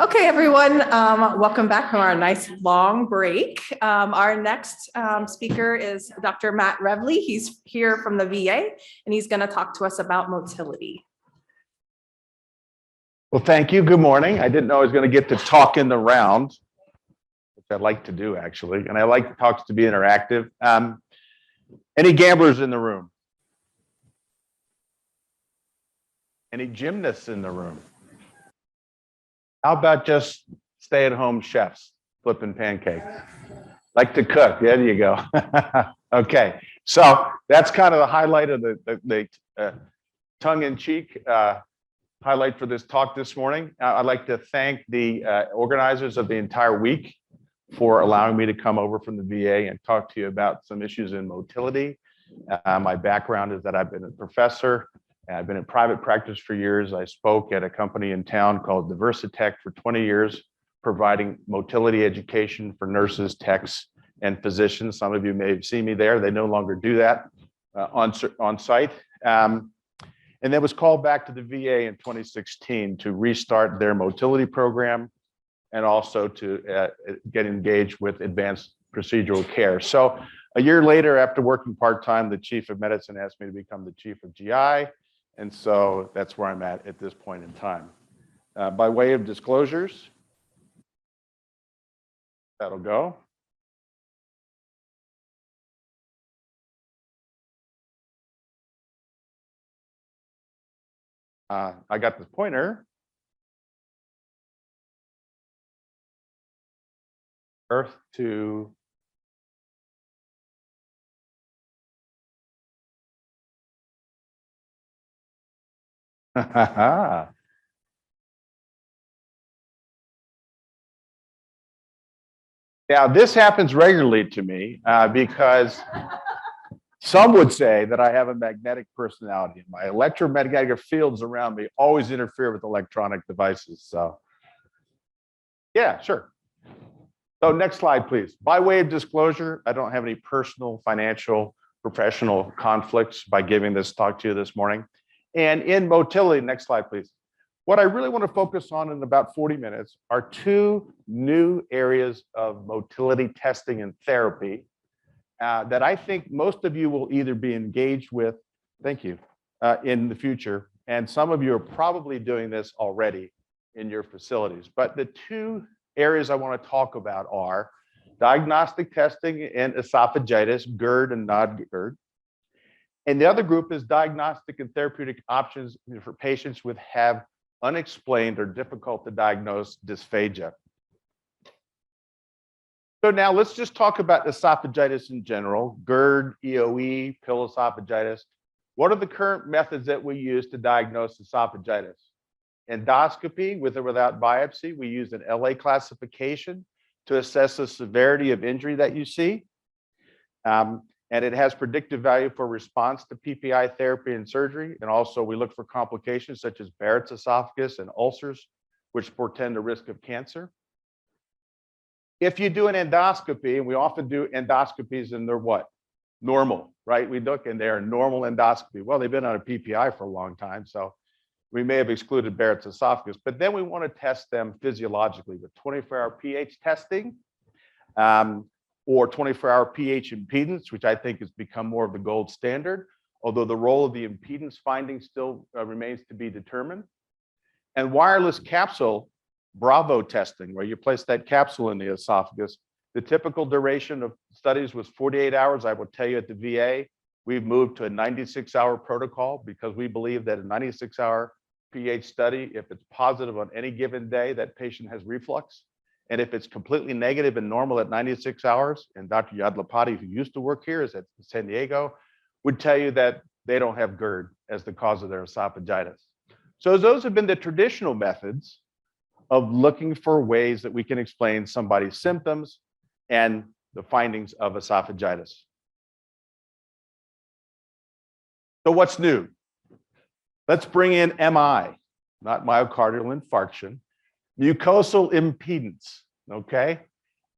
Okay, everyone, welcome back from our nice long break. Our next speaker is Dr. Matt Reveille. He's here from the VA, and he's going to talk to us about motility. Well, thank you. Good morning. I didn't know I was going to get to talk in the round, which I like to do, actually, and I like talks to be interactive. Any gamblers in the room? Any gymnasts in the room? How about just stay-at-home chefs flipping pancakes? Like to cook, there you go. Okay, so that's kind of the highlight of the tongue-in-cheek highlight for this talk this morning. I'd like to thank the organizers of the entire week for allowing me to come over from the VA and talk to you about some issues in motility. My background is that I've been a professor. I've been in private practice for years. I spoke at a company in town called Diversitech for 20 years, providing motility education for nurses, techs, and physicians. Some of you may have seen me there. They no longer do that on site. And then was called back to the VA in 2016 to restart their motility program and also to get engaged with advanced procedural care. So a year later, after working part-time, the chief of medicine asked me to become the chief of GI. And so that's where I'm at this point in time. By way of disclosures, that'll go. I got the pointer. Earth to now, this happens regularly to me because some would say that I have a magnetic personality. My electromagnetic fields around me always interfere with electronic devices. So, yeah, sure. So next slide, please. By way of disclosure, I don't have any personal, financial, professional conflicts by giving this talk to you this morning. And in motility, next slide, please. What I really want to focus on in about 40 minutes are two new areas of motility testing and therapy that I think most of you will either be engaged with, thank you, in the future. And some of you are probably doing this already in your facilities. But the two areas I want to talk about are diagnostic testing in esophagitis, GERD and non-GERD. And the other group is diagnostic and therapeutic options for patients with have unexplained or difficult to diagnose dysphagia. So now let's just talk about esophagitis in general, GERD, EOE, pill esophagitis. What are the current methods that we use to diagnose esophagitis? Endoscopy with or without biopsy. We use an LA classification to assess the severity of injury that you see. And it has predictive value for response to PPI therapy and surgery. And also we look for complications such as Barrett's esophagus and ulcers, which portend a risk of cancer. If you do an endoscopy, and we often do endoscopies and they're what? Normal, right? We look and they're normal endoscopy. Well, they've been on a PPI for a long time, so we may have excluded Barrett's esophagus, but then we want to test them physiologically with 24-hour pH testing. Or 24-hour pH impedance, which I think has become more of the gold standard, although the role of the impedance finding still remains to be determined. And wireless capsule Bravo testing, where you place that capsule in the esophagus. The typical duration of studies was 48 hours. I will tell you at the VA, we've moved to a 96-hour protocol because we believe that a 96-hour pH study, if it's positive on any given day, that patient has reflux. And if it's completely negative and normal at 96 hours, and Dr. Yadlapati, who used to work here, is at San Diego, would tell you that they don't have GERD as the cause of their esophagitis. So those have been the traditional methods of looking for ways that we can explain somebody's symptoms and the findings of esophagitis. So what's new? Let's bring in MI, not myocardial infarction. Mucosal impedance, okay?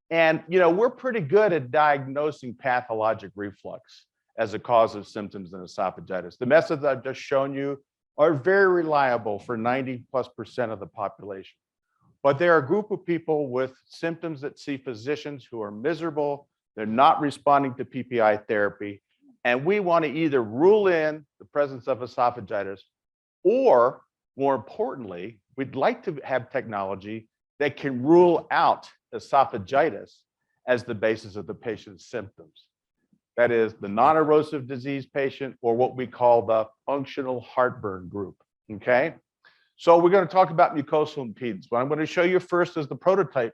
And, you know, we're pretty good at diagnosing pathologic reflux as a cause of symptoms in esophagitis. The methods I've just shown you are very reliable for 90+% of the population. But there are a group of people with symptoms that see physicians who are miserable, they're not responding to PPI therapy, and we want to either rule in the presence of esophagitis, or more importantly, we'd like to have technology that can rule out esophagitis as the basis of the patient's symptoms. That is the non-erosive disease patient, or what we call the functional heartburn group, okay? So we're going to talk about mucosal impedance. What I'm going to show you first is the prototype,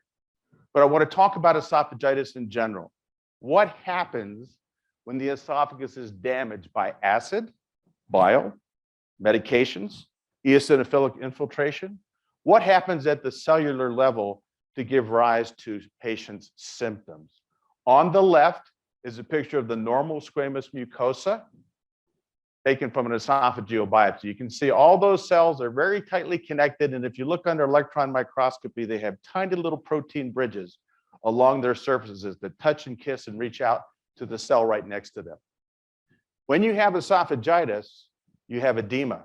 but I want to talk about esophagitis in general. What happens when the esophagus is damaged by acid, bile, medications, eosinophilic infiltration? What happens at the cellular level to give rise to patients' symptoms? On the left is a picture of the normal squamous mucosa taken from an esophageal biopsy. You can see all those cells are very tightly connected, and if you look under electron microscopy, they have tiny little protein bridges along their surfaces that touch and kiss and reach out to the cell right next to them. When you have esophagitis, you have edema.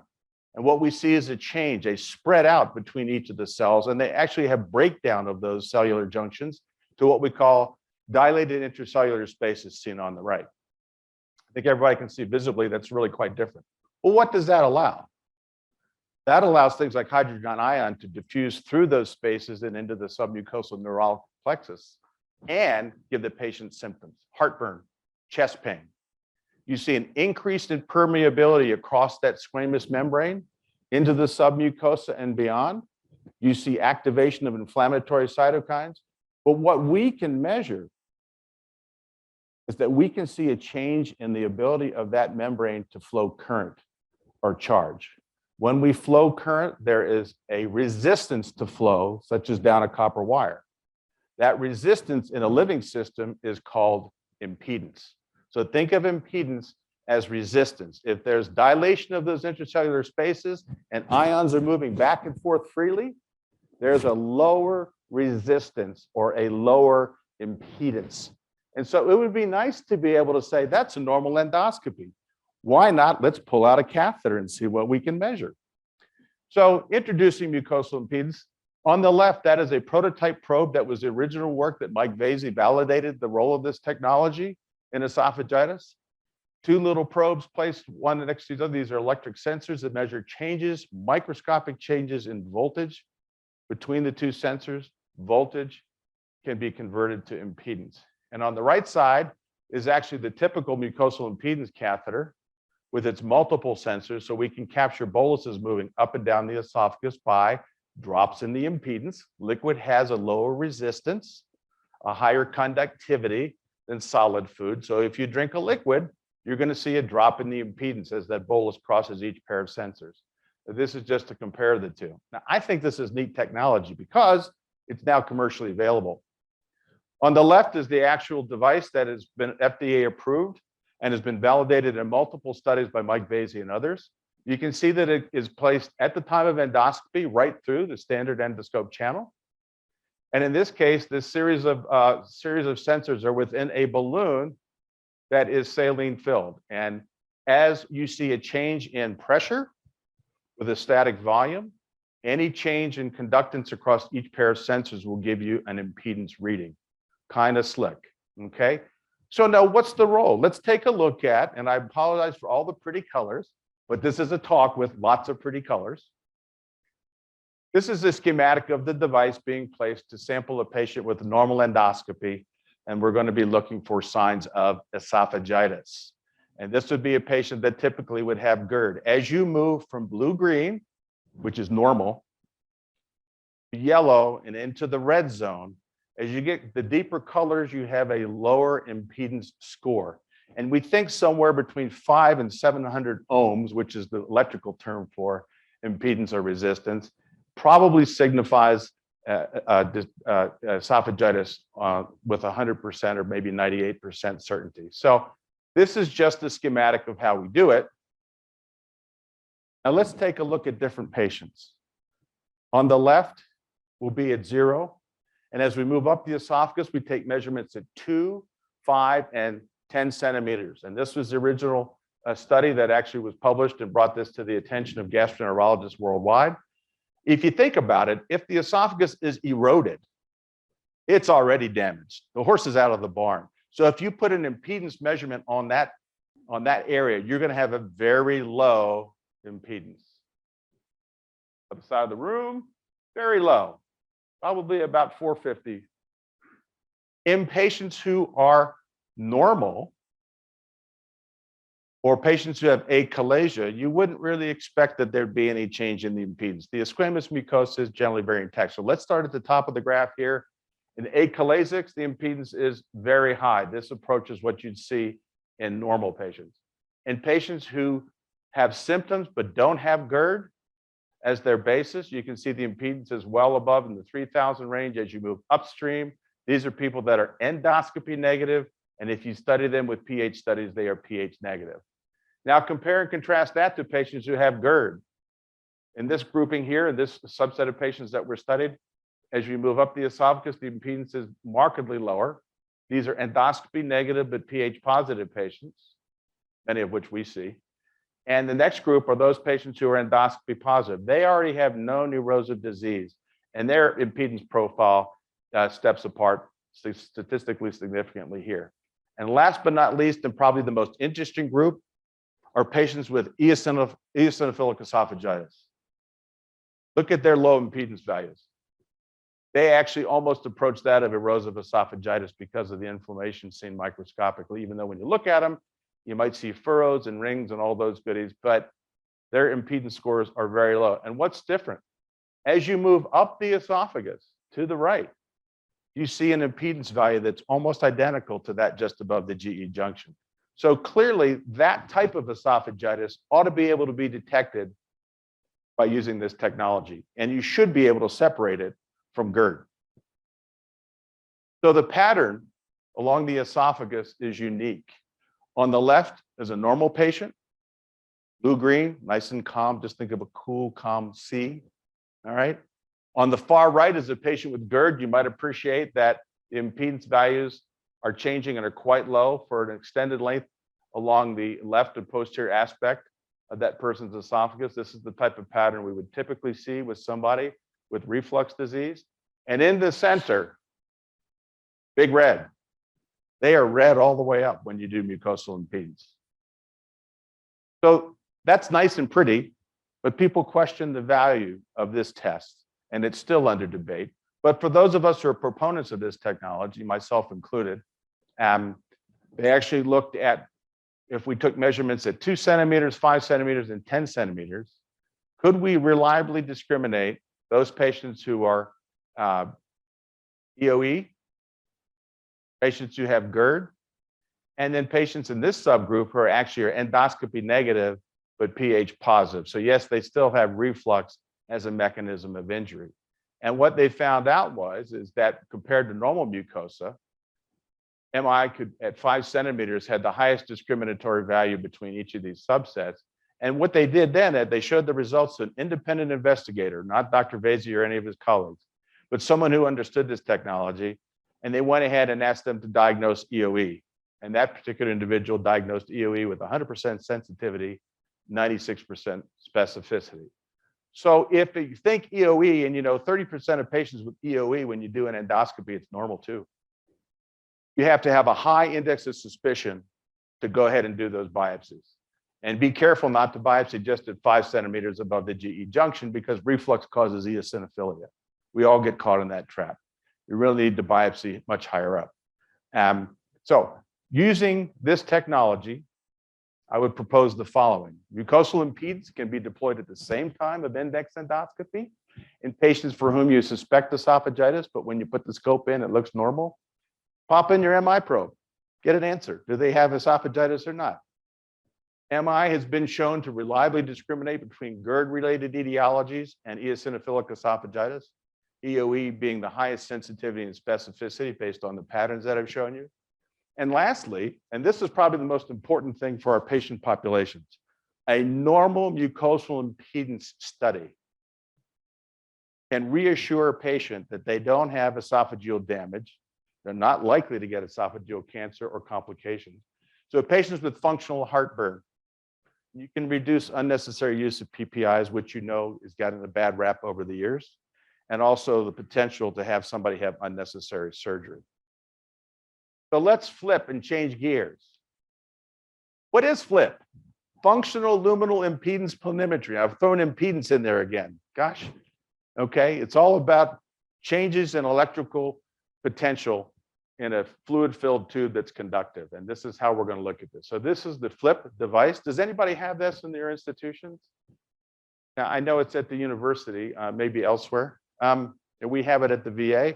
And what we see is a change, a spread out between each of the cells, and they actually have breakdown of those cellular junctions to what we call dilated intracellular spaces seen on the right. I think everybody can see visibly that's really quite different. Well, what does that allow? That allows things like hydrogen ion to diffuse through those spaces and into the submucosal neural plexus and give the patient symptoms: heartburn, chest pain. You see an increase in permeability across that squamous membrane into the submucosa and beyond. You see activation of inflammatory cytokines. But what we can measure is that we can see a change in the ability of that membrane to flow current or charge. When we flow current, there is a resistance to flow, such as down a copper wire. That resistance in a living system is called impedance. So think of impedance as resistance. If there's dilation of those intracellular spaces and ions are moving back and forth freely, there's a lower resistance or a lower impedance. And so it would be nice to be able to say, that's a normal endoscopy. Why not? Let's pull out a catheter and see what we can measure. So introducing mucosal impedance. On the left, that is a prototype probe that was the original work that Mike Vasey validated the role of this technology in esophagitis. Two little probes placed one next to each other. These are electric sensors that measure changes, microscopic changes in voltage between the two sensors. Voltage can be converted to impedance. And on the right side is actually the typical mucosal impedance catheter with its multiple sensors, so we can capture boluses moving up and down the esophagus by drops in the impedance. Liquid has a lower resistance, a higher conductivity than solid food. So if you drink a liquid, you're going to see a drop in the impedance as that bolus crosses each pair of sensors. This is just to compare the two. Now, I think this is neat technology because it's now commercially available. On the left is the actual device that has been FDA approved and has been validated in multiple studies by Mike Vasey and others. You can see that it is placed at the time of endoscopy right through the standard endoscope channel. And in this case, this series of sensors are within a balloon that is saline filled. And as you see a change in pressure with a static volume, any change in conductance across each pair of sensors will give you an impedance reading. Kind of slick, okay? So now what's the role? Let's take a look at, and I apologize for all the pretty colors, but this is a talk with lots of pretty colors. This is the schematic of the device being placed to sample a patient with a normal endoscopy, and we're going to be looking for signs of esophagitis. And this would be a patient that typically would have GERD. As you move from blue-green, which is normal, yellow and into the red zone, as you get the deeper colors, you have a lower impedance score. And we think somewhere between 500 and 700 ohms, which is the electrical term for impedance or resistance, probably signifies esophagitis with 100% or maybe 98% certainty. So this is just the schematic of how we do it. Now let's take a look at different patients. On the left will be at 0. And as we move up the esophagus, we take measurements at 2, 5, and 10 centimeters. And this was the original a study that actually was published and brought this to the attention of gastroenterologists worldwide. If you think about it, if the esophagus is eroded, it's already damaged. The horse is out of the barn. So if you put an impedance measurement on that area, you're going to have a very low impedance. Other side of the room, very low, probably about 450. In patients who are normal or patients who have achalasia, you wouldn't really expect that there'd be any change in the impedance. The squamous mucosa is generally very intact. So let's start at the top of the graph here. In achalasics, the impedance is very high. This approaches what you'd see in normal patients. In patients who have symptoms but don't have GERD as their basis, you can see the impedance is well above in the 3,000 range as you move upstream. These are people that are endoscopy negative, and if you study them with pH studies, they are pH negative. Now compare and contrast that to patients who have GERD. In this grouping here, in this subset of patients that were studied, as you move up the esophagus, the impedance is markedly lower. These are endoscopy negative but pH positive patients, many of which we see. And the next group are those patients who are endoscopy positive. They already have known erosive disease, and their impedance profile steps apart statistically significantly here. And last but not least, and probably the most interesting group, are patients with eosinophilic esophagitis. Look at their low impedance values. They actually almost approach that of erosive esophagitis because of the inflammation seen microscopically, even though when you look at them, you might see furrows and rings and all those goodies, but their impedance scores are very low. And what's different? As you move up the esophagus to the right, you see an impedance value that's almost identical to that just above the GE junction. So clearly, that type of esophagitis ought to be able to be detected by using this technology, and you should be able to separate it from GERD. So the pattern along the esophagus is unique. On the left is a normal patient, blue-green, nice and calm. Just think of a cool, calm sea. All right. On the far right is a patient with GERD. You might appreciate that the impedance values are changing and are quite low for an extended length along the left and posterior aspect of that person's esophagus. This is the type of pattern we would typically see with somebody with reflux disease. And in the center, big red. They are red all the way up when you do mucosal impedance. So that's nice and pretty, but people question the value of this test, and it's still under debate. But for those of us who are proponents of this technology, myself included, they actually looked at, if we took measurements at 2 centimeters, 5 centimeters, and 10 centimeters, could we reliably discriminate those patients who are EOE, patients who have GERD, and then patients in this subgroup who are actually endoscopy negative, but pH positive. So yes, they still have reflux as a mechanism of injury. And what they found out is that compared to normal mucosa, MI could, at 5 centimeters, had the highest discriminatory value between each of these subsets. And what they did then, they showed the results to an independent investigator, not Dr. Vasey or any of his colleagues, but someone who understood this technology. And they went ahead and asked them to diagnose EOE. And that particular individual diagnosed EOE with 100% sensitivity, 96% specificity. So if you think EOE, and 30% of patients with EOE, when you do an endoscopy, it's normal too. You have to have a high index of suspicion to go ahead and do those biopsies. And be careful not to biopsy just at 5 centimeters above the GE junction, because reflux causes eosinophilia. We all get caught in that trap. You really need to biopsy much higher up. So using this technology, I would propose the following. Mucosal impedance can be deployed at the same time of index endoscopy in patients for whom you suspect esophagitis, but when you put the scope in, it looks normal. Pop in your MI probe, get an answer. Do they have esophagitis or not? MI has been shown to reliably discriminate between GERD-related etiologies and eosinophilic esophagitis, EOE being the highest sensitivity and specificity based on the patterns that I've shown you. And lastly, and this is probably the most important thing for our patient populations, a normal mucosal impedance study can reassure a patient that they don't have esophageal damage. They're not likely to get esophageal cancer or complications. So patients with functional heartburn, You can reduce unnecessary use of PPIs, which you know has gotten a bad rap over the years, and also the potential to have somebody have unnecessary surgery. So let's flip and change gears. What is FLIP? Functional luminal impedance planimetry. I've thrown impedance in there again. Gosh, okay. It's all about changes in electrical potential in a fluid-filled tube that's conductive. And this is how we're going to look at this. So this is the FLIP device. Does anybody have this in their institutions? Now, I know it's at the university, maybe elsewhere. And we have it at the VA.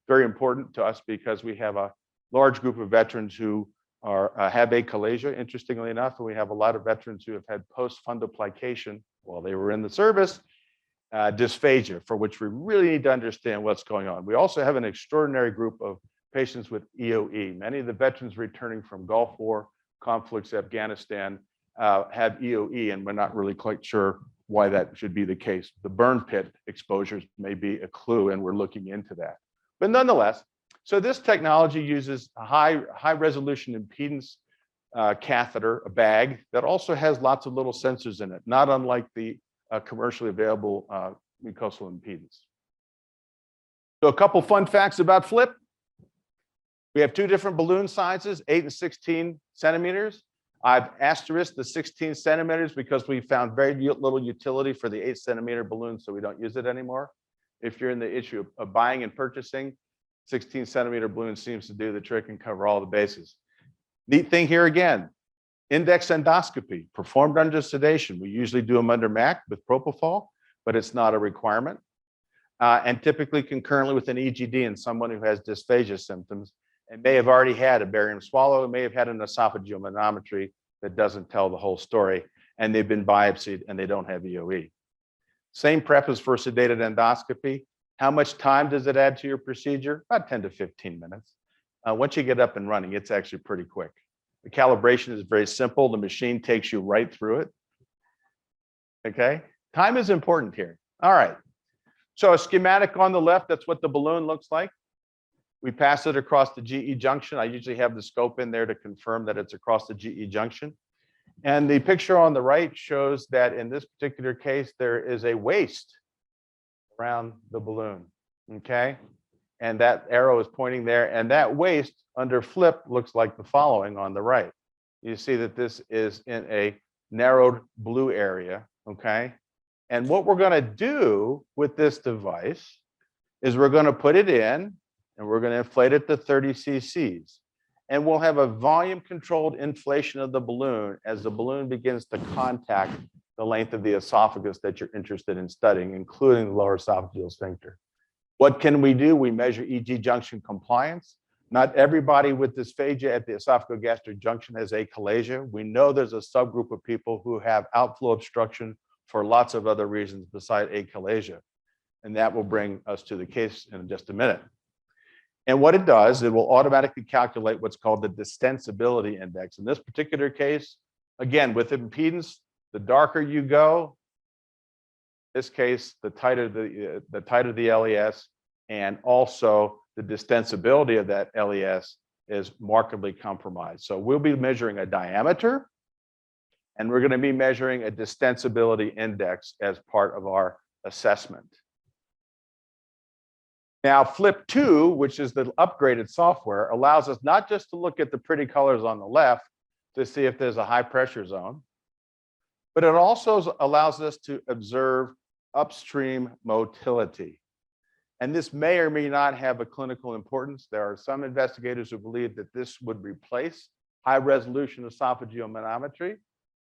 Very important to us because we have a large group of veterans who have achalasia, interestingly enough, and we have a lot of veterans who have had post-fundoplication while they were in the service, dysphagia, for which we really need to understand what's going on. We also have an extraordinary group of patients with EOE. Many of the veterans returning from Gulf War conflicts, Afghanistan, have EOE, and we're not really quite sure why that should be the case. The burn pit exposures may be a clue, and we're looking into that. But nonetheless, so this technology uses a high resolution impedance catheter, a bag that also has lots of little sensors in it, not unlike the commercially available mucosal impedance. So a couple fun facts about FLIP. We have two different balloon sizes, 8 and 16 centimeters. I've asterisked the 16 centimeters because we found very little utility for the 8-centimeter balloon, so we don't use it anymore. If you're in the issue of buying and purchasing, 16-centimeter balloon seems to do the trick and cover all the bases. Neat thing here again, index endoscopy performed under sedation. We usually do them under MAC with propofol, but it's not a requirement. And typically concurrently with an EGD in someone who has dysphagia symptoms and may have already had a barium swallow, may have had an esophageal manometry that doesn't tell the whole story, and they've been biopsied and they don't have EOE. Same prep as for sedated endoscopy. How much time does it add to your procedure? About 10 to 15 minutes. Once you get up and running, it's actually pretty quick. The calibration is very simple. The machine takes you right through it. Okay, time is important here. All right, so a schematic on the left, that's what the balloon looks like. We pass it across the GE junction. I usually have the scope in there to confirm that it's across the GE junction. And the picture on the right shows that in this particular case, there is a waist around the balloon, okay? And that arrow is pointing there, and that waist under FLIP looks like the following on the right. You see that this is in a narrowed blue area, okay? And what we're gonna do with this device is we're gonna put it in, and we're gonna inflate it to 30 cc's. And we'll have a volume-controlled inflation of the balloon as the balloon begins to contact the length of the esophagus that you're interested in studying, including the lower esophageal sphincter. What can we do? We measure EG junction compliance. Not everybody with dysphagia at the esophagogastric junction has achalasia. We know there's a subgroup of people who have outflow obstruction for lots of other reasons besides achalasia. And that will bring us to the case in just a minute. And what it does, it will automatically calculate what's called the distensibility index. In this particular case, again, with impedance, the darker you go, in this case, the tighter the LES, and also the distensibility of that LES is markedly compromised. So we'll be measuring a diameter, and we're going to be measuring a distensibility index as part of our assessment. Now, FLIP 2, which is the upgraded software, allows us not just to look at the pretty colors on the left to see if there's a high pressure zone, but it also allows us to observe upstream motility. And this may or may not have a clinical importance. There are some investigators who believe that this would replace high resolution esophageal manometry.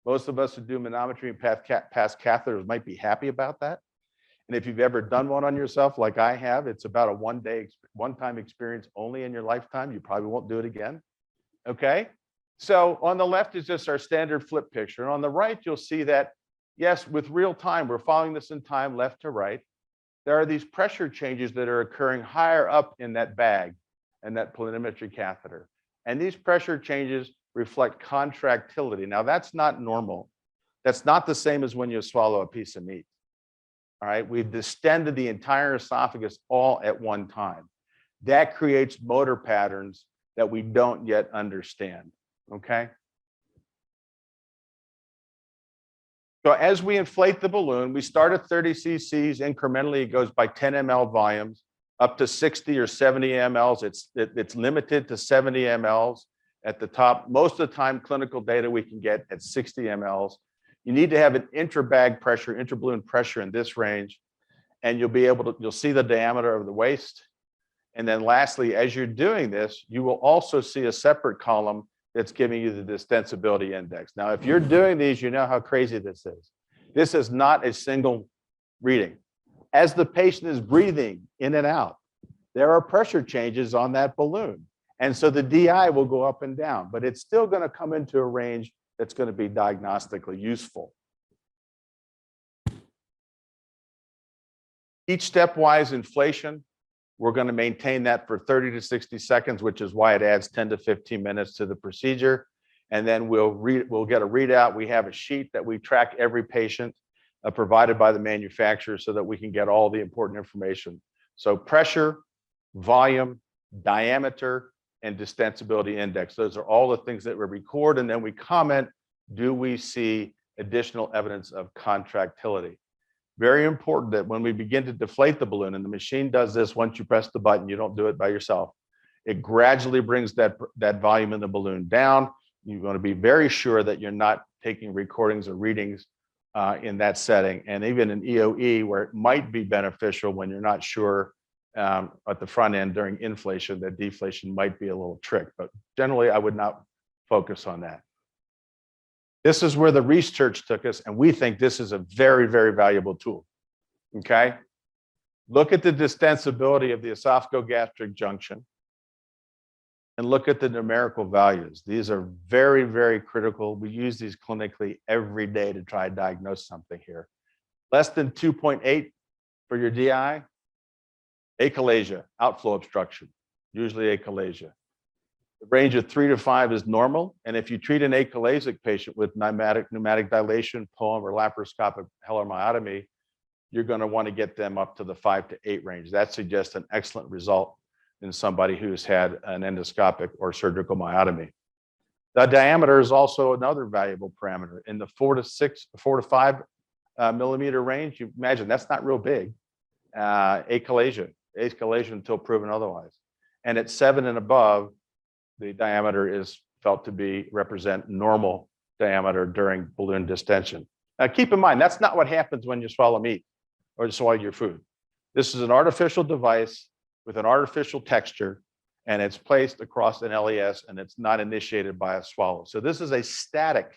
Most of us who do manometry and pass catheters might be happy about that. And if you've ever done one on yourself, like I have, it's about a one-time experience only in your lifetime. You probably won't do it again. Okay. So on the left is just our standard FLIP picture. And on the right, you'll see that, yes, with real time, we're following this in time left to right. There are these pressure changes that are occurring higher up in that bag and that planimetry catheter. And these pressure changes reflect contractility. Now, that's not normal. That's not the same as when you swallow a piece of meat. All right, we've distended the entire esophagus all at one time. That creates motor patterns that we don't yet understand, okay? So as we inflate the balloon, we start at 30 cc's, incrementally it goes by 10 ml volumes up to 60 or 70 mLs. It's limited to 70 mLs at the top. Most of the time, clinical data we can get at 60 mLs. You need to have an interbag pressure, interballoon pressure in this range, and you'll see the diameter of the waist. And then lastly, as you're doing this, you will also see a separate column that's giving you the distensibility index. Now, if you're doing these, you know how crazy this is. This is not a single reading. As the patient is breathing in and out, there are pressure changes on that balloon. And so the DI will go up and down, but it's still going to come into a range that's going to be diagnostically useful. Each stepwise inflation, we're going to maintain that for 30 to 60 seconds, which is why it adds 10 to 15 minutes to the procedure. And then we'll get a readout. We have a sheet that we track every patient provided by the manufacturer so that we can get all the important information. So pressure, volume, diameter, and distensibility index. Those are all the things that we record, and then we comment, do we see additional evidence of contractility? Very important that when we begin to deflate the balloon, and the machine does this once you press the button, you don't do it by yourself. It gradually brings that volume in the balloon down. You're going to be very sure that you're not taking recordings or readings in that setting. And even in EOE, where it might be beneficial when you're not sure at the front end during inflation, that deflation might be a little trick. But generally, I would not focus on that. This is where the research took us, and we think this is a very, very valuable tool. Okay? Look at the distensibility of the esophagogastric junction and look at the numerical values. These are very, very critical. We use these clinically every day to try to diagnose something here. Less than 2.8 for your DI, achalasia, outflow obstruction, usually achalasia. The range of 3 to 5 is normal. And if you treat an achalasic patient with pneumatic dilation, poem, or laparoscopic hellermyotomy, you're going to want to get them up to the 5 to 8 range. That suggests an excellent result in somebody who's had an endoscopic or surgical myotomy. The diameter is also another valuable parameter. In the 4 to 5 millimeter range, you imagine that's not real big. Achalasia until proven otherwise. And at 7 and above, the diameter is felt to represent normal diameter during balloon distension. Now, keep in mind, that's not what happens when you swallow meat or you swallow your food. This is an artificial device with an artificial texture, and it's placed across an LES, and it's not initiated by a swallow. So this is a static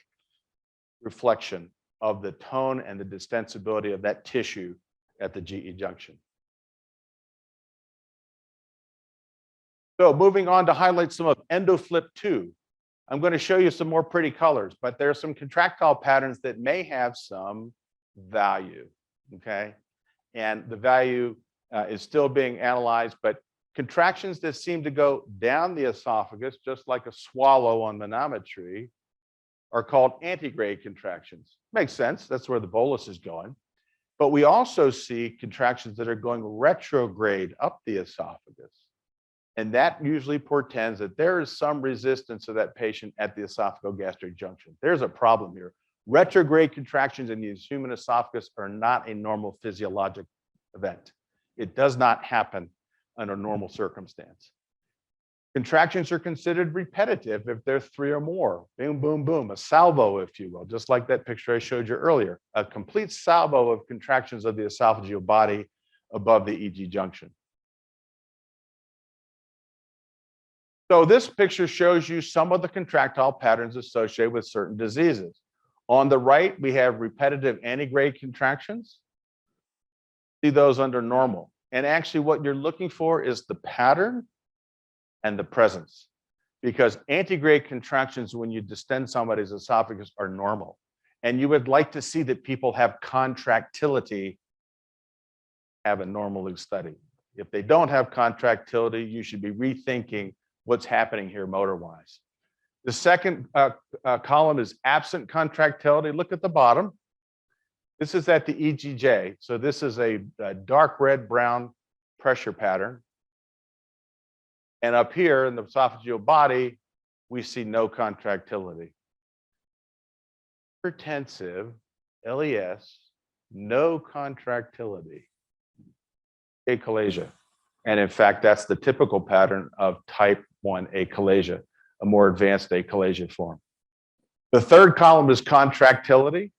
reflection of the tone and the distensibility of that tissue at the GE junction. So moving on to highlight some of EndoFlip 2. I'm going to show you some more pretty colors, but there are some contractile patterns that may have some value, okay? And the value is still being analyzed, but contractions that seem to go down the esophagus, just like a swallow on manometry, are called antegrade contractions. Makes sense, that's where the bolus is going. But we also see contractions that are going retrograde up the esophagus. And that usually portends that there is some resistance of that patient at the esophagogastric junction. There's a problem here. Retrograde contractions in the human esophagus are not a normal physiologic event. It does not happen under normal circumstance. Contractions are considered repetitive if they're 3 or more. Boom, boom, boom, a salvo, if you will, just like that picture I showed you earlier. A complete salvo of contractions of the esophageal body above the EG junction. So this picture shows you some of the contractile patterns associated with certain diseases. On the right, we have repetitive antegrade contractions. See those under normal. And actually what you're looking for is the pattern and the presence. Because antegrade contractions when you distend somebody's esophagus are normal. And you would like to see that people have contractility, have a normal study. If they don't have contractility, you should be rethinking what's happening here motor-wise. The second column is absent contractility. Look at the bottom. This is at the EGJ. So this is a dark red-brown pressure pattern. And up here in the esophageal body, we see no contractility. Hypertensive LES, no contractility, achalasia. And in fact, that's the typical pattern of type 1 achalasia, a more advanced achalasia form. The third column is contractility.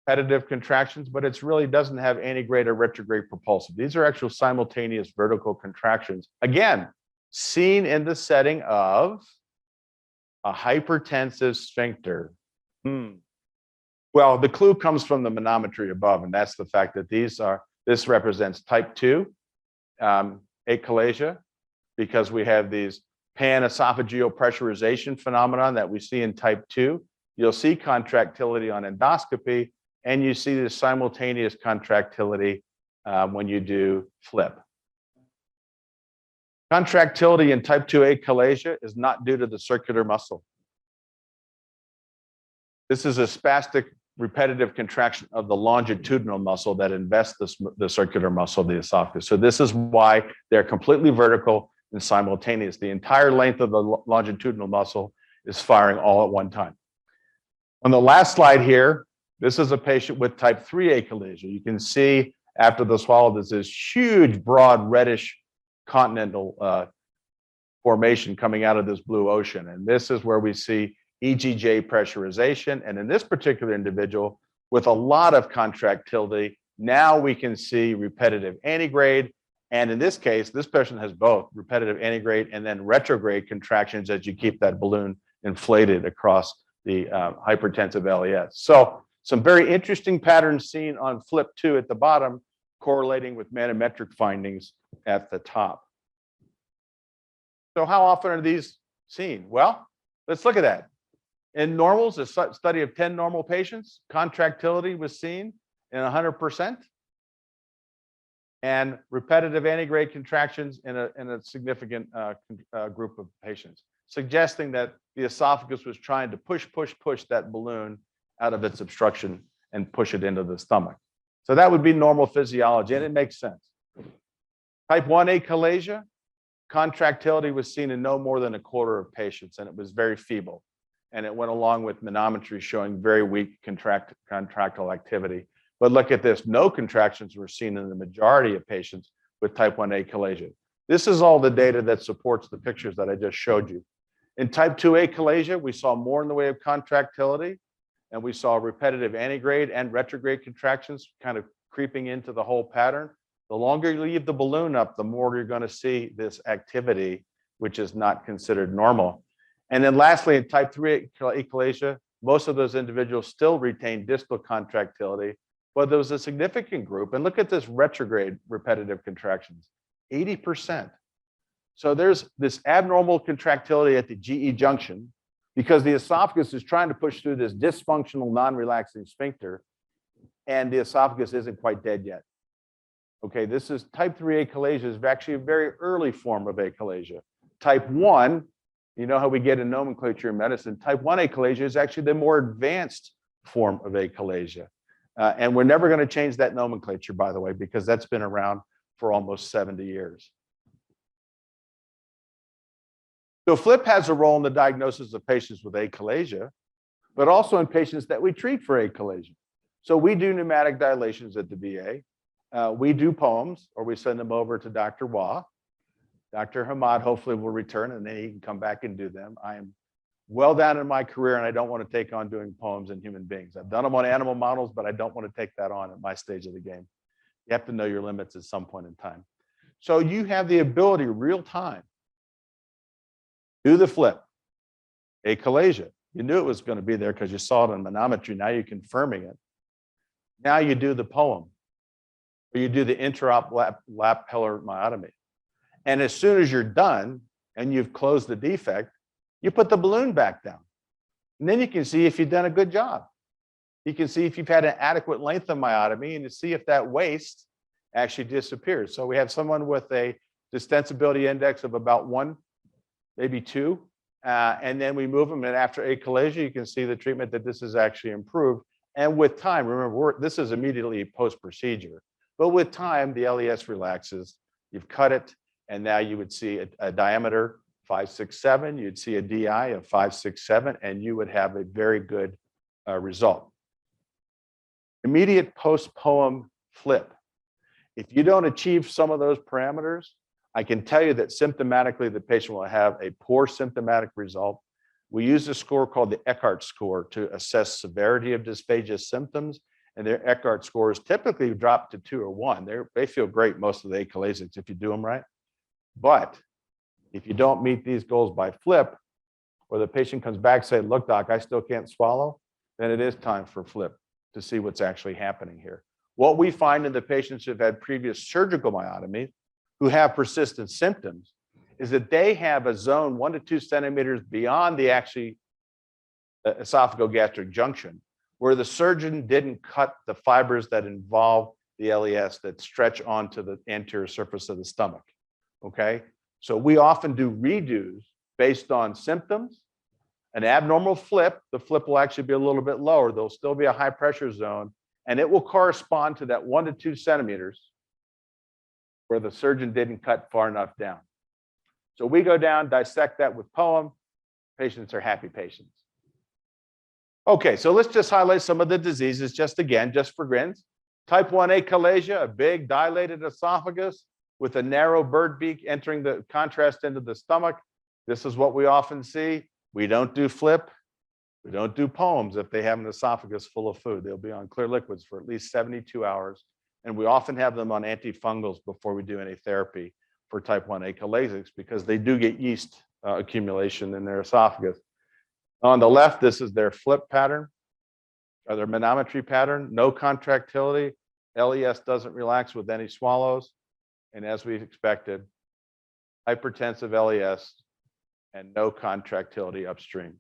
Repetitive contractions, but it really doesn't have antegrade or retrograde propulsive. These are actual simultaneous vertical contractions. Again, seen in the setting of a hypertensive sphincter. Well, the clue comes from the manometry above, and that's the fact that this represents type 2 achalasia, because we have these pan-esophageal pressurization phenomenon that we see in type 2. You'll see contractility on endoscopy, and you see this simultaneous contractility when you do flip. Contractility in type 2 achalasia is not due to the circular muscle. This is a spastic repetitive contraction of the longitudinal muscle that invests the circular muscle of the esophagus. So this is why they're completely vertical and simultaneous. The entire length of the longitudinal muscle is firing all at one time. On the last slide here, this is a patient with type 3 achalasia. You can see after the swallow, there's this huge, broad, reddish continental formation coming out of this blue ocean. And this is where we see EGJ pressurization. And in this particular individual, with a lot of contractility, now we can see repetitive antegrade. And in this case, this patient has both repetitive antegrade and then retrograde contractions as you keep that balloon inflated across the hypertensive LES. So some very interesting patterns seen on flip 2 at the bottom, correlating with manometric findings at the top. So how often are these seen? Well, let's look at that. In normals, a study of 10 normal patients, contractility was seen in 100%, and repetitive antegrade contractions in a significant group of patients, suggesting that the esophagus was trying to push that balloon out of its obstruction and push it into the stomach. So that would be normal physiology, and it makes sense. Type 1 achalasia, contractility was seen in no more than a quarter of patients, and it was very feeble. And it went along with manometry showing very weak contractile activity. But look at this, no contractions were seen in the majority of patients with type 1 achalasia. This is all the data that supports the pictures that I just showed you. In type 2 achalasia, we saw more in the way of contractility, and we saw repetitive antegrade and retrograde contractions kind of creeping into the whole pattern. The longer you leave the balloon up, the more you're going to see this activity, which is not considered normal. And then lastly, in type 3 achalasia, most of those individuals still retain distal contractility, but there was a significant group, and look at this retrograde repetitive contractions, 80%. So there's this abnormal contractility at the GE junction because the esophagus is trying to push through this dysfunctional non-relaxing sphincter, and the esophagus isn't quite dead yet. Okay, this is type 3 achalasia is actually a very early form of achalasia. Type 1, you know how we get a nomenclature in medicine, type 1 achalasia is actually the more advanced form of achalasia. And we're never going to change that nomenclature, by the way, because that's been around for almost 70 years. So FLIP has a role in the diagnosis of patients with achalasia, but also in patients that we treat for achalasia. So we do pneumatic dilations at the VA. We do POEMs, or we send them over to Dr. Wah. Dr. Hamad hopefully will return, and then he can come back and do them. I am well down in my career, and I don't want to take on doing POEMs in human beings. I've done them on animal models, but I don't want to take that on at my stage of the game. You have to know your limits at some point in time. So you have the ability real time, do the flip, achalasia. You knew it was going to be there because you saw it on manometry. Now you're confirming it. Now you do the POEM, or you do the intra-op lapellar myotomy. And as soon as you're done and you've closed the defect, you put the balloon back down. And then you can see if you've done a good job. You can see if you've had an adequate length of myotomy and to see if that waste actually disappears. So we have someone with a distensibility index of about 1, maybe 2. And then we move them, and after achalasia, you can see the treatment that this is actually improved. And with time, remember, this is immediately post-procedure. But with time, the LES relaxes. You've cut it, and now you would see a diameter 5, 6, 7, you'd see a DI of 5, 6, 7, and you would have a very good result. Immediate post-POEM flip. If you don't achieve some of those parameters, I can tell you that symptomatically the patient will have a poor symptomatic result. We use a score called the Eckhart score to assess severity of dysphagia symptoms, and their Eckhart scores typically drop to 2 or 1. They feel great, most of the achalazics, if you do them right. But if you don't meet these goals by flip, or the patient comes back saying, look, doc, I still can't swallow, then it is time for flip to see what's actually happening here. What we find in the patients who've had previous surgical myotomy, who have persistent symptoms, is that they have a zone 1 to 2 centimeters beyond the actually esophagogastric junction, where the surgeon didn't cut the fibers that involve the LES that stretch onto the anterior surface of the stomach. Okay, so we often do redos based on symptoms. An abnormal flip, the flip will actually be a little bit lower. There'll still be a high pressure zone, and it will correspond to that 1 to 2 centimeters where the surgeon didn't cut far enough down. So we go down, dissect that with POEM. Patients are happy patients. Okay, so let's just highlight some of the diseases just for grins. Type 1 achalasia, a big dilated esophagus with a narrow bird beak entering the contrast into the stomach. This is what we often see. We don't do flip. We don't do POEMs if they have an esophagus full of food. They'll be on clear liquids for at least 72 hours. And we often have them on antifungals before we do any therapy for type 1 achalasics because they do get yeast accumulation in their esophagus. On the left, this is their flip pattern, or their manometry pattern. No contractility. LES doesn't relax with any swallows. And as we expected, hypertensive LES and no contractility upstream.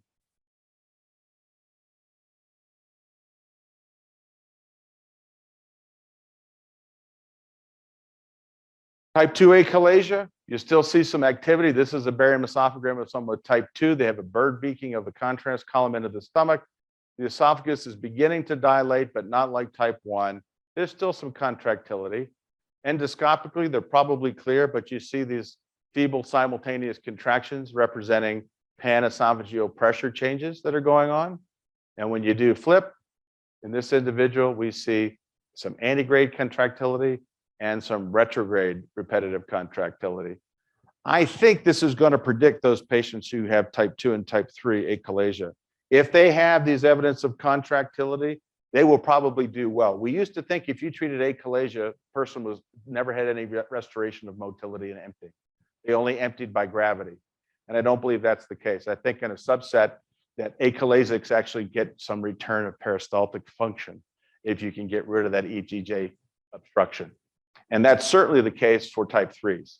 Type 2 achalasia, you still see some activity. This is a barium esophagram of someone with type 2. They have a bird beaking of the contrast column into the stomach. The esophagus is beginning to dilate, but not like type 1. There's still some contractility. Endoscopically, they're probably clear, but you see these feeble simultaneous contractions representing panesophageal pressure changes that are going on. And when you do flip, in this individual, we see some antegrade contractility and some retrograde repetitive contractility. I think this is going to predict those patients who have type 2 and type 3 achalasia. If they have these evidence of contractility, they will probably do well. We used to think if you treated achalasia, person was never had any restoration of motility and emptying. They only emptied by gravity. And I don't believe that's the case. I think in a subset that achalasics actually get some return of peristaltic function if you can get rid of that EGJ obstruction. And that's certainly the case for type 3s.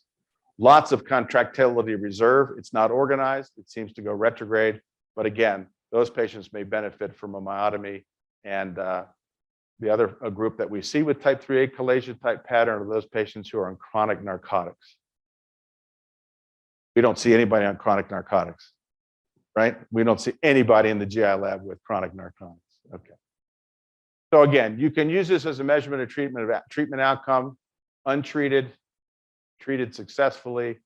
Lots of contractility reserve. It's not organized. It seems to go retrograde. But again, those patients may benefit from a myotomy. And the other group that we see with type 3 achalasia type pattern are those patients who are on chronic narcotics. We don't see anybody on chronic narcotics, right? We don't see anybody in the GI lab with chronic narcotics. Okay. So again, you can use this as a measurement of treatment outcome. Untreated, treated successfully.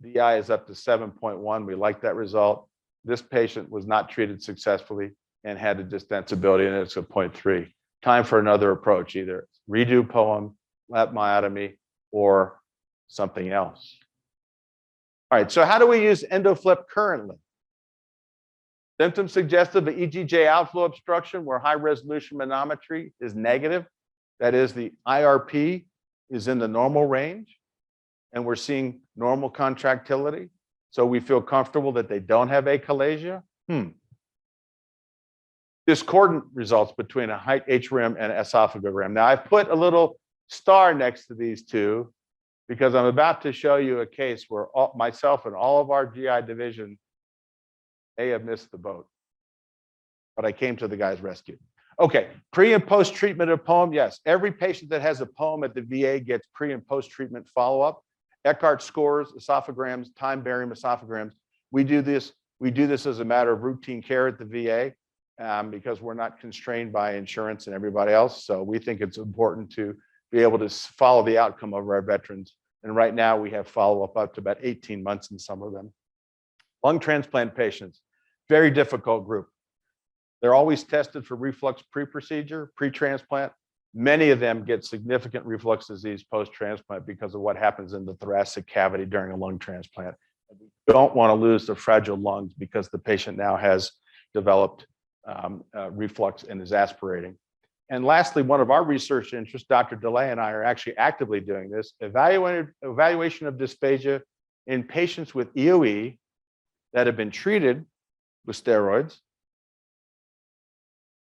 DI is up to 7.1. We like that result. This patient was not treated successfully and had a distensibility, and it's a 0.3. Time for another approach, either redo POEM, lap myotomy, or something else. All right, so how do we use EndoFlip currently? Symptoms suggestive of EGJ outflow obstruction where high resolution manometry is negative. That is, the IRP is in the normal range, and we're seeing normal contractility. So we feel comfortable that they don't have achalasia. Discordant results between a height HRIM and esophagogram. Now I've put a little star next to these two because I'm about to show you a case where myself and all of our GI division may have missed the boat, but I came to the guy's rescue. Okay, pre and post treatment of POEM, yes. Every patient that has a POEM at the VA gets pre and post treatment follow-up. Eckhart scores, esophograms, time barium esophograms. We do this as a matter of routine care at the VA because we're not constrained by insurance and everybody else. So we think it's important to be able to follow the outcome of our veterans. And right now we have follow-up up to about 18 months in some of them. Lung transplant patients, very difficult group. They're always tested for reflux pre-procedure, pre-transplant. Many of them get significant reflux disease post-transplant because of what happens in the thoracic cavity during a lung transplant. We don't want to lose the fragile lungs because the patient now has developed reflux and is aspirating. And lastly, one of our research interests, Dr. DeLay and I are actually actively doing this, evaluation of dysphagia in patients with EOE that have been treated with steroids,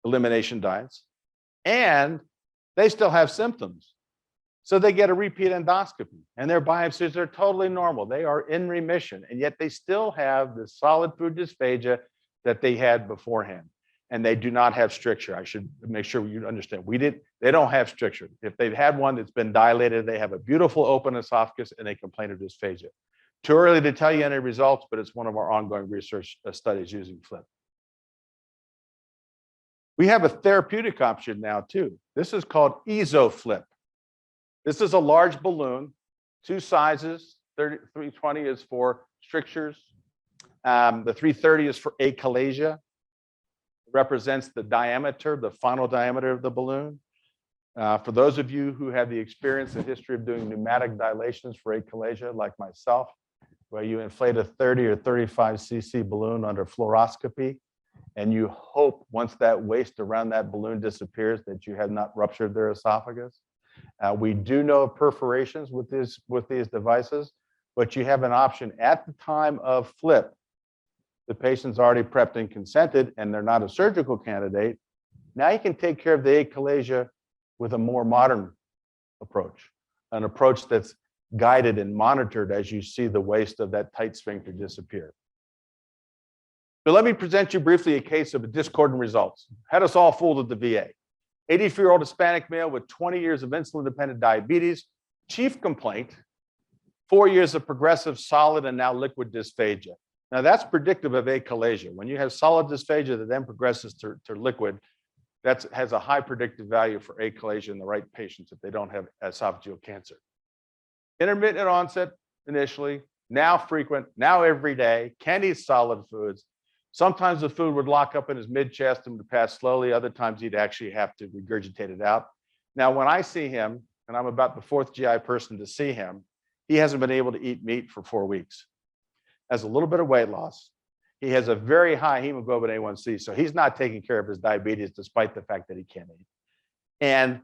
elimination diets, and they still have symptoms. So they get a repeat endoscopy and their biopsies are totally normal. They are in remission, and yet they still have the solid food dysphagia that they had beforehand. And they do not have stricture. I should make sure you understand. They don't have stricture. If they've had one that's been dilated, they have a beautiful open esophagus and they complain of dysphagia. Too early to tell you any results, but it's one of our ongoing research studies using FLIP. We have a therapeutic option now too. This is called EasoFlip. This is a large balloon, two sizes. 320 is for strictures. The 330 is for achalasia. Represents the diameter, the final diameter of the balloon. For those of you who have the experience and history of doing pneumatic dilations for achalasia, like myself, where you inflate a 30 or 35 cc balloon under fluoroscopy, and you hope once that waste around that balloon disappears that you have not ruptured their esophagus. We do know of perforations with these devices, but you have an option at the time of flip. The patient's already prepped and consented and they're not a surgical candidate. Now you can take care of the achalasia with a more modern approach, an approach that's guided and monitored as you see the waste of that tight sphincter disappear. So let me present you briefly a case of discordant results. Had us all fooled at the VA. 84-year-old Hispanic male with 20 years of insulin-dependent diabetes, chief complaint, 4 years of progressive solid and now liquid dysphagia. Now that's predictive of achalasia. When you have solid dysphagia that then progresses to liquid, that has a high predictive value for achalasia in the right patients if they don't have esophageal cancer. Intermittent onset initially, now frequent, now every day, can eat solid foods. Sometimes the food would lock up in his mid-chest and would pass slowly. Other times he'd actually have to regurgitate it out. Now, when I see him, and I'm about the fourth GI person to see him, he hasn't been able to eat meat for 4 weeks. Has a little bit of weight loss. He has a very high hemoglobin A1C, so he's not taking care of his diabetes despite the fact that he can't eat. And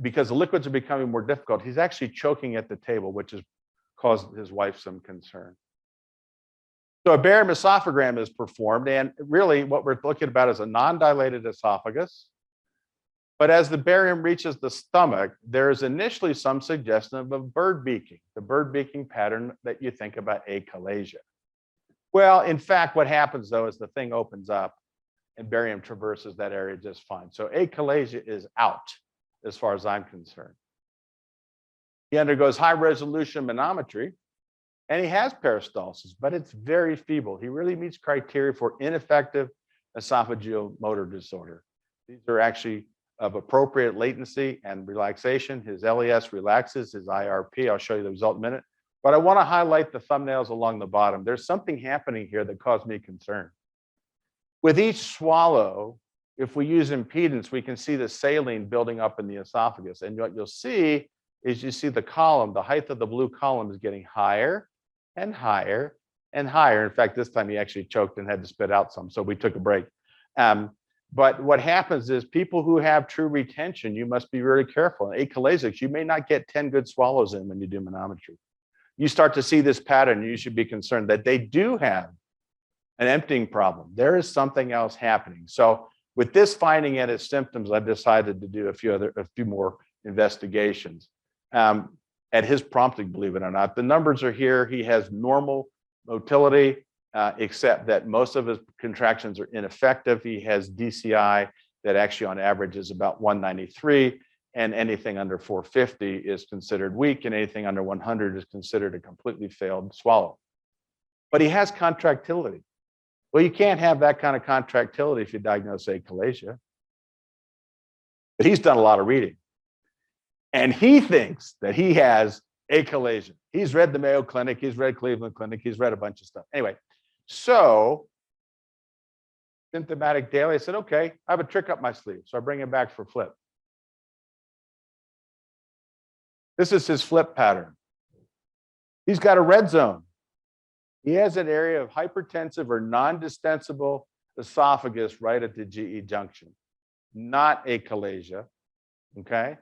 because the liquids are becoming more difficult, he's actually choking at the table, which has caused his wife some concern. So a barium esophagram is performed, and really what we're looking about is a non-dilated esophagus. But as the barium reaches the stomach, there is initially some suggestion of bird beaking, the bird beaking pattern that you think about achalasia. Well, in fact, what happens though is the thing opens up and barium traverses that area just fine. So achalasia is out as far as I'm concerned. He undergoes high resolution manometry and he has peristalsis, but it's very feeble. He really meets criteria for ineffective esophageal motor disorder. These are actually of appropriate latency and relaxation. His LES relaxes, his IRP, I'll show you the result in a minute. But I want to highlight the thumbnails along the bottom. There's something happening here that caused me concern. With each swallow, if we use impedance, we can see the saline building up in the esophagus. And what you'll see is you see the column, the height of the blue column is getting higher and higher and higher. In fact, this time he actually choked and had to spit out some, so we took a break. But what happens is people who have true retention, you must be really careful. In achalasics, you may not get 10 good swallows in when you do manometry. You start to see this pattern, you should be concerned that they do have an emptying problem. There is something else happening. So with this finding and its symptoms, I've decided to do a few more investigations. At his prompting, believe it or not. The numbers are here. He has normal motility, except that most of his contractions are ineffective. He has DCI that actually on average is about 193, and anything under 450 is considered weak, and anything under 100 is considered a completely failed swallow. But he has contractility. Well, you can't have that kind of contractility if you diagnose achalasia. But he's done a lot of reading. And he thinks that he has achalasia. He's read the Mayo Clinic, he's read Cleveland Clinic, he's read a bunch of stuff. Anyway, so symptomatic daily, I said, okay, I have a trick up my sleeve. So I bring him back for flip. This is his flip pattern. He's got a red zone. He has an area of hypertensive or non-distensible esophagus right at the GE junction, not achalasia, okay?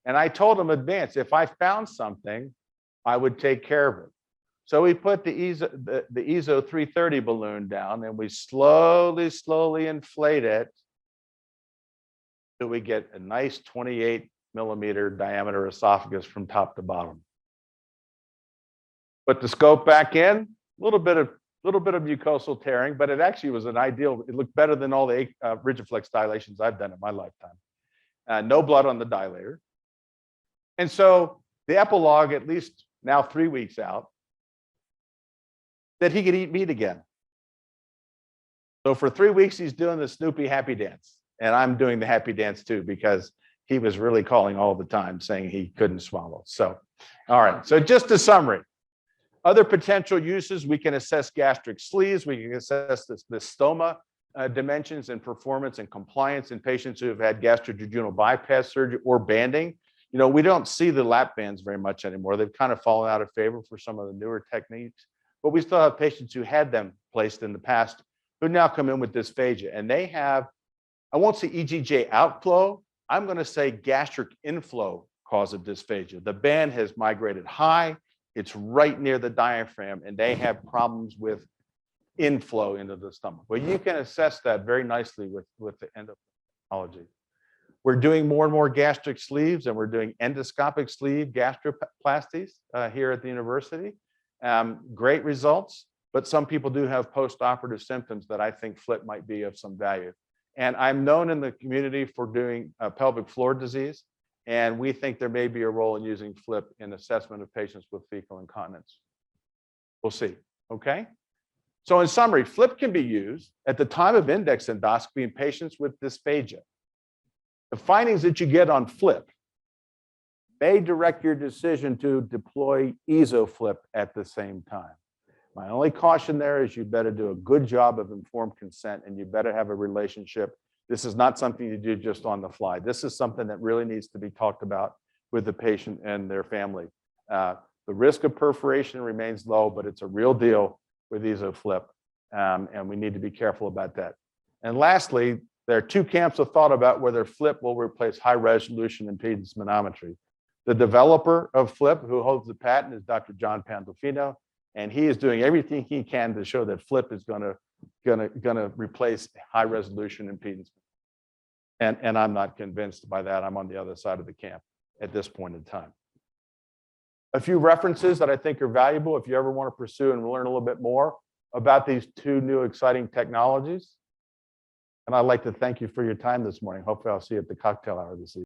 And I told him in advance, if I found something, I would take care of it. So we put the ESO 330 balloon down and we slowly inflate it till we get a nice 28-millimeter diameter esophagus from top to bottom. Put the scope back in, a little bit of mucosal tearing, but it actually was an ideal. It looked better than all the Rigiflex dilations I've done in my lifetime. No blood on the dilator. And so the epilogue, at least now 3 weeks out, that he could eat meat again. So for 3 weeks, he's doing the Snoopy happy dance. And I'm doing the happy dance too, because he was really calling all the time saying he couldn't swallow. So, all right. So just a summary. Other potential uses, we can assess gastric sleeves. We can assess the stoma dimensions and performance and compliance in patients who have had gastrojejunal bypass surgery or banding. You know, we don't see the lap bands very much anymore. They've kind of fallen out of favor for some of the newer techniques, but we still have patients who had them placed in the past who now come in with dysphagia, and they have, I won't say EGJ outflow, I'm going to say gastric inflow cause of dysphagia. The band has migrated high. It's right near the diaphragm, and they have problems with inflow into the stomach. But you can assess that very nicely with the endocrinology. We're doing more and more gastric sleeves, and we're doing endoscopic sleeve gastroplasties here at the university. Great results, but some people do have post-operative symptoms that I think flip might be of some value. And I'm known in the community for doing pelvic floor disease. And we think there may be a role in using flip in assessment of patients with fecal incontinence. We'll see, okay? So in summary, flip can be used at the time of index endoscopy in patients with dysphagia. The findings that you get on flip may direct your decision to deploy ESO-flip at the same time. My only caution there is you better do a good job of informed consent, and you better have a relationship. This is not something you do just on the fly. This is something that really needs to be talked about with the patient and their family. The risk of perforation remains low, but it's a real deal with ESO-flip, and we need to be careful about that. And lastly, there are two camps of thought about whether flip will replace high-resolution impedance manometry. The developer of flip, who holds the patent, is Dr. John Pandolfino, and he is doing everything he can to show that flip is going to replace high-resolution impedance. And I'm not convinced by that. I'm on the other side of the camp at this point in time. A few references that I think are valuable if you ever want to pursue and learn a little bit more about these two new exciting technologies. And I'd like to thank you for your time this morning. Hopefully I'll see you at the cocktail hour this evening.